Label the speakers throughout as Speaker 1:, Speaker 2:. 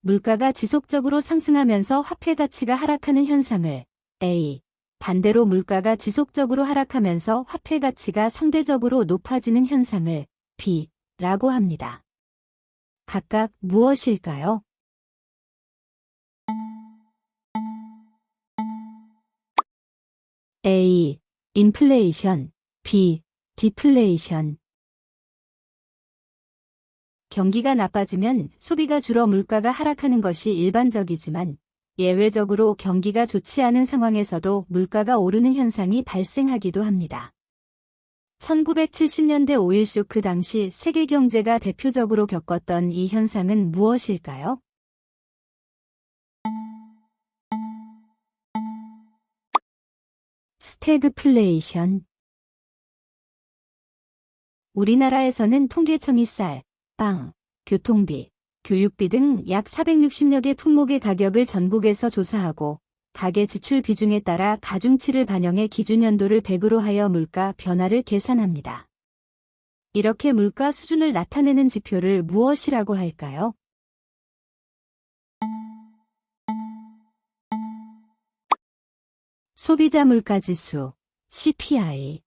Speaker 1: 물가가 지속적으로 상승하면서 화폐 가치가 하락하는 현상을 A. 반대로 물가가 지속적으로 하락하면서 화폐 가치가 상대적으로 높아지는 현상을 B. 라고 합니다. 각각 무엇일까요? A. 인플레이션, B. 디플레이션. 경기가 나빠지면 소비가 줄어 물가가 하락하는 것이 일반적이지만 예외적으로 경기가 좋지 않은 상황에서도 물가가 오르는 현상이 발생하기도 합니다. 1970년대 오일 쇼크 당시 세계 경제가 대표적으로 겪었던 이 현상은 무엇일까요? 스태그플레이션. 우리나라에서는 통계청이 쌀, 빵, 교통비, 교육비 등 약 460여 개 품목의 가격을 전국에서 조사하고 가계 지출 비중에 따라 가중치를 반영해 기준연도를 100으로 하여 물가 변화를 계산합니다. 이렇게 물가 수준을 나타내는 지표를 무엇이라고 할까요? 소비자 물가지수, CPI.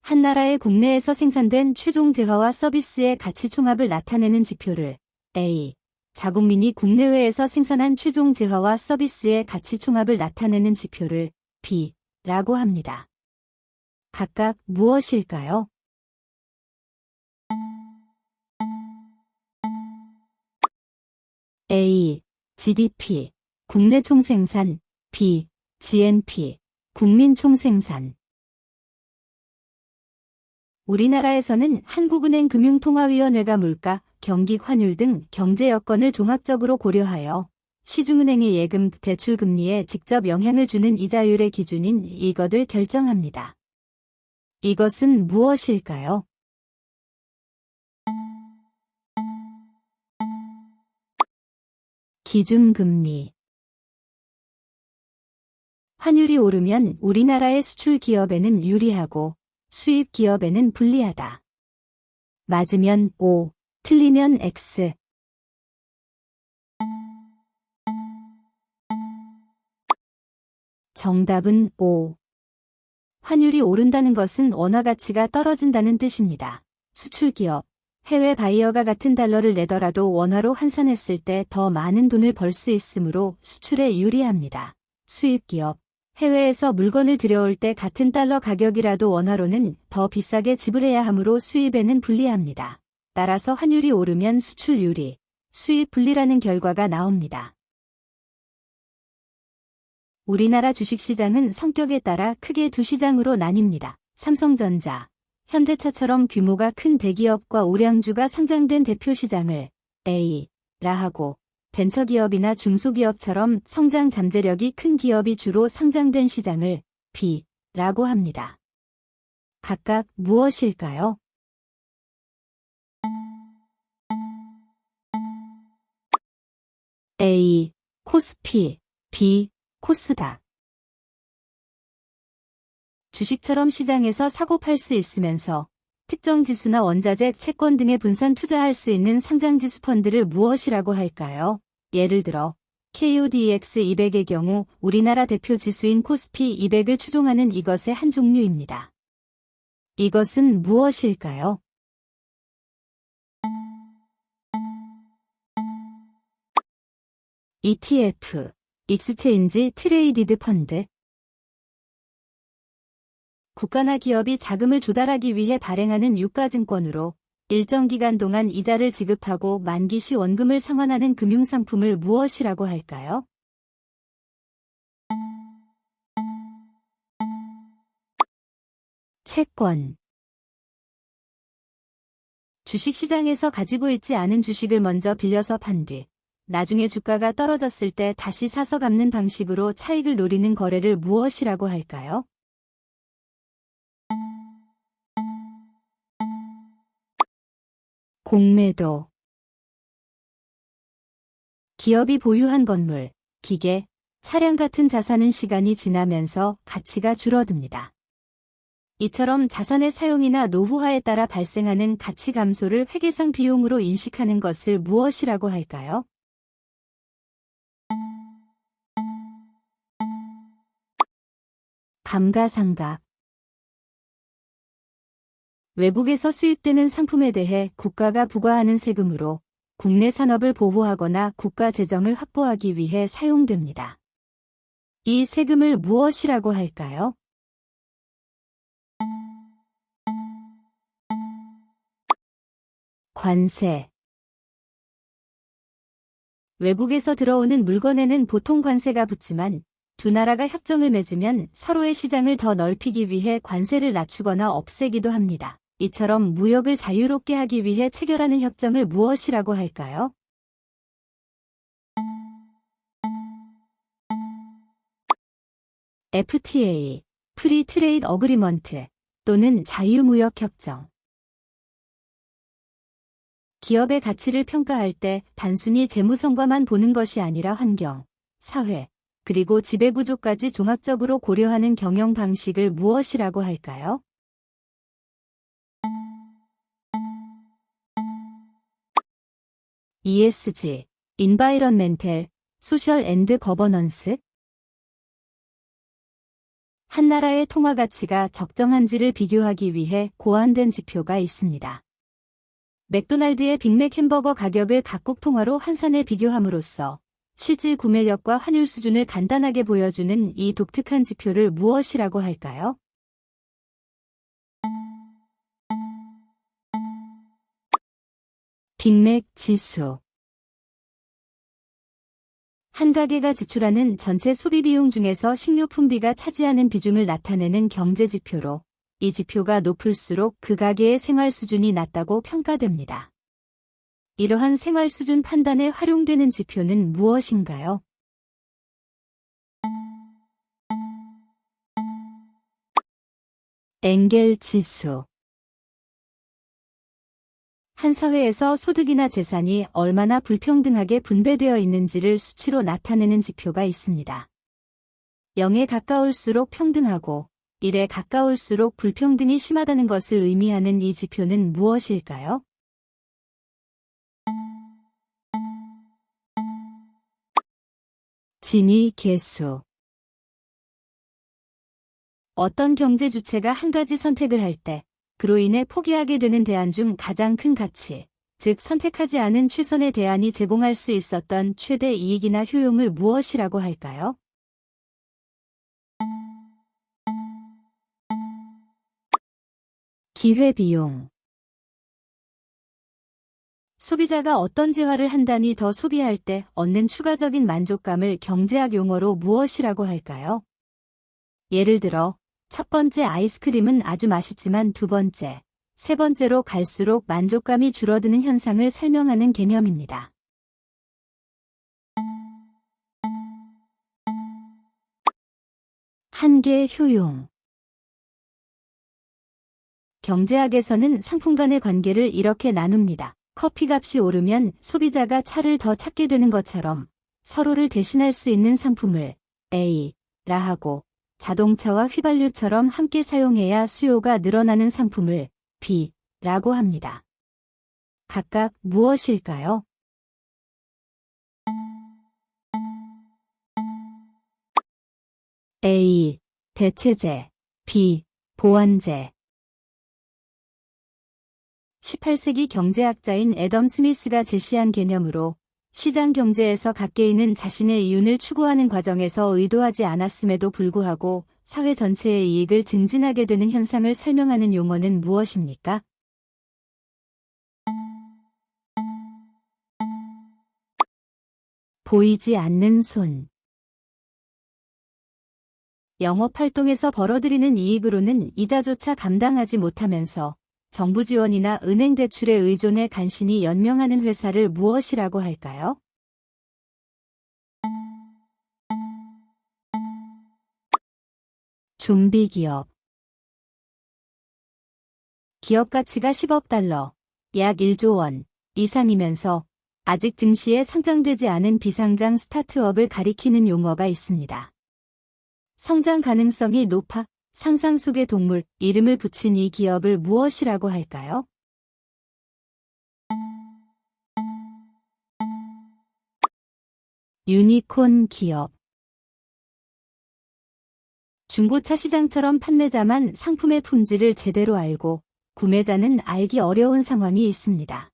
Speaker 1: 한 나라의 국내에서 생산된 최종 재화와 서비스의 가치 총합을 나타내는 지표를 A. 자국민이 국내외에서 생산한 최종 재화와 서비스의 가치 총합을 나타내는 지표를 B. 라고 합니다. 각각 무엇일까요? A. GDP, 국내 총생산, B. GNP, 국민 총생산. 우리나라에서는 한국은행 금융통화위원회가 물가, 경기 환율 등 경제 여건을 종합적으로 고려하여 시중은행의 예금, 대출 금리에 직접 영향을 주는 이자율의 기준인 이것을 결정합니다. 이것은 무엇일까요? 기준금리. 환율이 오르면 우리나라의 수출 기업에는 유리하고 수입 기업에는 불리하다. 맞으면 O, 틀리면 X. 정답은 O. 환율이 오른다는 것은 원화 가치가 떨어진다는 뜻입니다. 수출 기업, 해외 바이어가 같은 달러를 내더라도 원화로 환산했을 때 더 많은 돈을 벌 수 있으므로 수출에 유리합니다. 수입 기업, 해외에서 물건을 들여올 때 같은 달러 가격이라도 원화로는 더 비싸게 지불해야 하므로 수입에는 불리합니다. 따라서 환율이 오르면 수출 유리, 수입 불리라는 결과가 나옵니다. 우리나라 주식시장은 성격에 따라 크게 두 시장으로 나뉩니다. 삼성전자, 현대차처럼 규모가 큰 대기업과 우량주가 상장된 대표 시장을 A라 하고 벤처기업이나 중소기업처럼 성장 잠재력이 큰 기업이 주로 상장된 시장을 B라고 합니다. 각각 무엇일까요? A. 코스피, B. 코스닥. 주식처럼 시장에서 사고 팔 수 있으면서 특정 지수나 원자재, 채권 등에 분산 투자할 수 있는 상장지수 펀드를 무엇이라고 할까요? 예를 들어 KODX 200의 경우 우리나라 대표 지수인 코스피 200을 추종하는 이것의 한 종류입니다. 이것은 무엇일까요? ETF, 익스체인지 트레이디드 펀드. 국가나 기업이 자금을 조달하기 위해 발행하는 유가증권으로 일정 기간 동안 이자를 지급하고 만기 시 원금을 상환하는 금융상품을 무엇이라고 할까요? 채권. 주식시장에서 가지고 있지 않은 주식을 먼저 빌려서 판 뒤 나중에 주가가 떨어졌을 때 다시 사서 갚는 방식으로 차익을 노리는 거래를 무엇이라고 할까요? 공매도. 기업이 보유한 건물, 기계, 차량 같은 자산은 시간이 지나면서 가치가 줄어듭니다. 이처럼 자산의 사용이나 노후화에 따라 발생하는 가치 감소를 회계상 비용으로 인식하는 것을 무엇이라고 할까요? 감가상각. 외국에서 수입되는 상품에 대해 국가가 부과하는 세금으로 국내 산업을 보호하거나 국가 재정을 확보하기 위해 사용됩니다. 이 세금을 무엇이라고 할까요? 관세. 외국에서 들어오는 물건에는 보통 관세가 붙지만 두 나라가 협정을 맺으면 서로의 시장을 더 넓히기 위해 관세를 낮추거나 없애기도 합니다. 이처럼 무역을 자유롭게 하기 위해 체결하는 협정을 무엇이라고 할까요? FTA, 프리 트레이드 어그리먼트 또는 자유무역협정. 기업의 가치를 평가할 때 단순히 재무성과만 보는 것이 아니라 환경, 사회, 그리고 지배구조까지 종합적으로 고려하는 경영 방식을 무엇이라고 할까요? ESG, Environmental, Social and Governance. 한 나라의 통화 가치가 적정한지를 비교하기 위해 고안된 지표가 있습니다. 맥도날드의 빅맥 햄버거 가격을 각국 통화로 환산해 비교함으로써 실질 구매력과 환율 수준을 간단하게 보여주는 이 독특한 지표를 무엇이라고 할까요? 빅맥 지수. 한 가게가 지출하는 전체 소비 비용 중에서 식료품비가 차지하는 비중을 나타내는 경제 지표로 이 지표가 높을수록 그 가게의 생활 수준이 낮다고 평가됩니다. 이러한 생활 수준 판단에 활용되는 지표는 무엇인가요? 엥겔 지수. 한 사회에서 소득이나 재산이 얼마나 불평등하게 분배되어 있는지를 수치로 나타내는 지표가 있습니다. 0에 가까울수록 평등하고 1에 가까울수록 불평등이 심하다는 것을 의미하는 이 지표는 무엇일까요? 진위 계수. 어떤 경제 주체가 한 가지 선택을 할 때 그로 인해 포기하게 되는 대안 중 가장 큰 가치, 즉 선택하지 않은 최선의 대안이 제공할 수 있었던 최대 이익이나 효용을 무엇이라고 할까요? 기회비용. 소비자가 어떤 재화를 한 단위 더 소비할 때 얻는 추가적인 만족감을 경제학 용어로 무엇이라고 할까요? 예를 들어 첫 번째 아이스크림은 아주 맛있지만 두 번째, 세 번째로 갈수록 만족감이 줄어드는 현상을 설명하는 개념입니다. 한계 효용. 경제학에서는 상품 간의 관계를 이렇게 나눕니다. 커피값이 오르면 소비자가 차를 더 찾게 되는 것처럼 서로를 대신할 수 있는 상품을 A라 하고 자동차와 휘발유처럼 함께 사용해야 수요가 늘어나는 상품을 B라고 합니다. 각각 무엇일까요? A. 대체재, B. 보완재. 18세기 경제학자인 애덤 스미스가 제시한 개념으로 시장 경제에서 각 개인은 자신의 이윤을 추구하는 과정에서 의도하지 않았음에도 불구하고 사회 전체의 이익을 증진하게 되는 현상을 설명하는 용어는 무엇입니까? 보이지 않는 손. 영업활동에서 벌어들이는 이익으로는 이자조차 감당하지 못하면서 정부 지원이나 은행 대출에 의존해 간신히 연명하는 회사를 무엇이라고 할까요? 좀비기업. 기업 가치가 10억 달러, 약 1조 원 이상이면서 아직 증시에 상장되지 않은 비상장 스타트업을 가리키는 용어가 있습니다. 성장 가능성이 높아 상상 속의 동물, 이름을 붙인 이 기업을 무엇이라고 할까요? 유니콘 기업. 중고차 시장처럼 판매자만 상품의 품질을 제대로 알고 구매자는 알기 어려운 상황이 있습니다.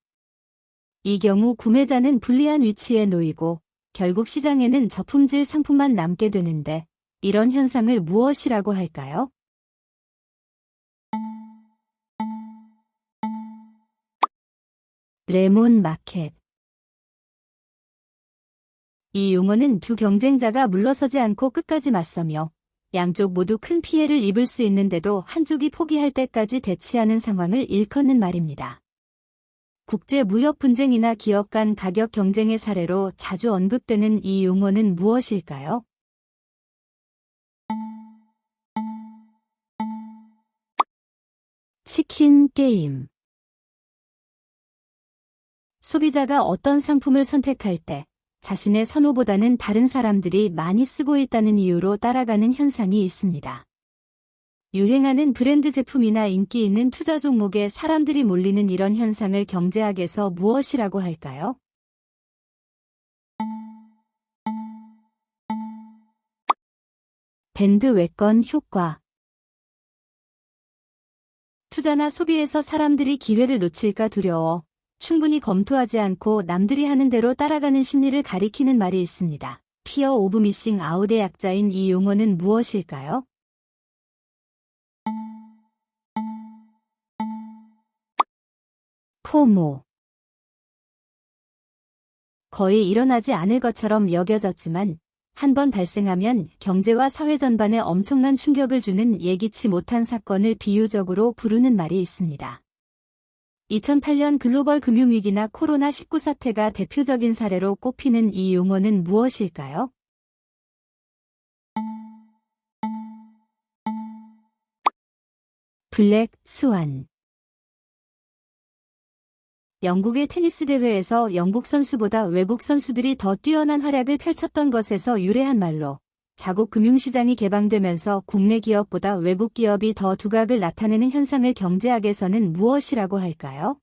Speaker 1: 이 경우 구매자는 불리한 위치에 놓이고 결국 시장에는 저품질 상품만 남게 되는데 이런 현상을 무엇이라고 할까요? 레몬 마켓. 이 용어는 두 경쟁자가 물러서지 않고 끝까지 맞서며 양쪽 모두 큰 피해를 입을 수 있는데도 한쪽이 포기할 때까지 대치하는 상황을 일컫는 말입니다. 국제 무역 분쟁이나 기업 간 가격 경쟁의 사례로 자주 언급되는 이 용어는 무엇일까요? 치킨 게임. 소비자가 어떤 상품을 선택할 때 자신의 선호보다는 다른 사람들이 많이 쓰고 있다는 이유로 따라가는 현상이 있습니다. 유행하는 브랜드 제품이나 인기 있는 투자 종목에 사람들이 몰리는 이런 현상을 경제학에서 무엇이라고 할까요? 밴드웨건 효과. 투자나 소비에서 사람들이 기회를 놓칠까 두려워 충분히 검토하지 않고 남들이 하는 대로 따라가는 심리를 가리키는 말이 있습니다. 피어 오브 미싱 아웃의 약자인 이 용어는 무엇일까요? 포모. 거의 일어나지 않을 것처럼 여겨졌지만 한번 발생하면 경제와 사회 전반에 엄청난 충격을 주는 예기치 못한 사건을 비유적으로 부르는 말이 있습니다. 2008년 글로벌 금융위기나 코로나19 사태가 대표적인 사례로 꼽히는 이 용어는 무엇일까요? 블랙 스완. 영국의 테니스 대회에서 영국 선수보다 외국 선수들이 더 뛰어난 활약을 펼쳤던 것에서 유래한 말로 자국 금융시장이 개방되면서 국내 기업보다 외국 기업이 더 두각을 나타내는 현상을 경제학에서는 무엇이라고 할까요?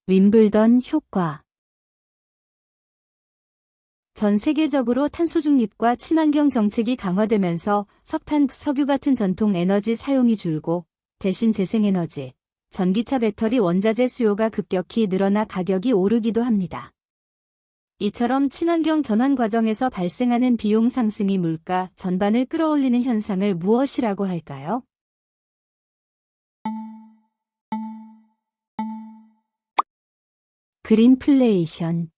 Speaker 1: 윈블던 효과. 전 세계적으로 탄소 중립과 친환경 정책이 강화되면서 석탄, 석유 같은 전통 에너지 사용이 줄고 대신 재생에너지, 전기차 배터리 원자재 수요가 급격히 늘어나 가격이 오르기도 합니다. 이처럼 친환경 전환 과정에서 발생하는 비용 상승이 물가 전반을 끌어올리는 현상을 무엇이라고 할까요? 그린플레이션.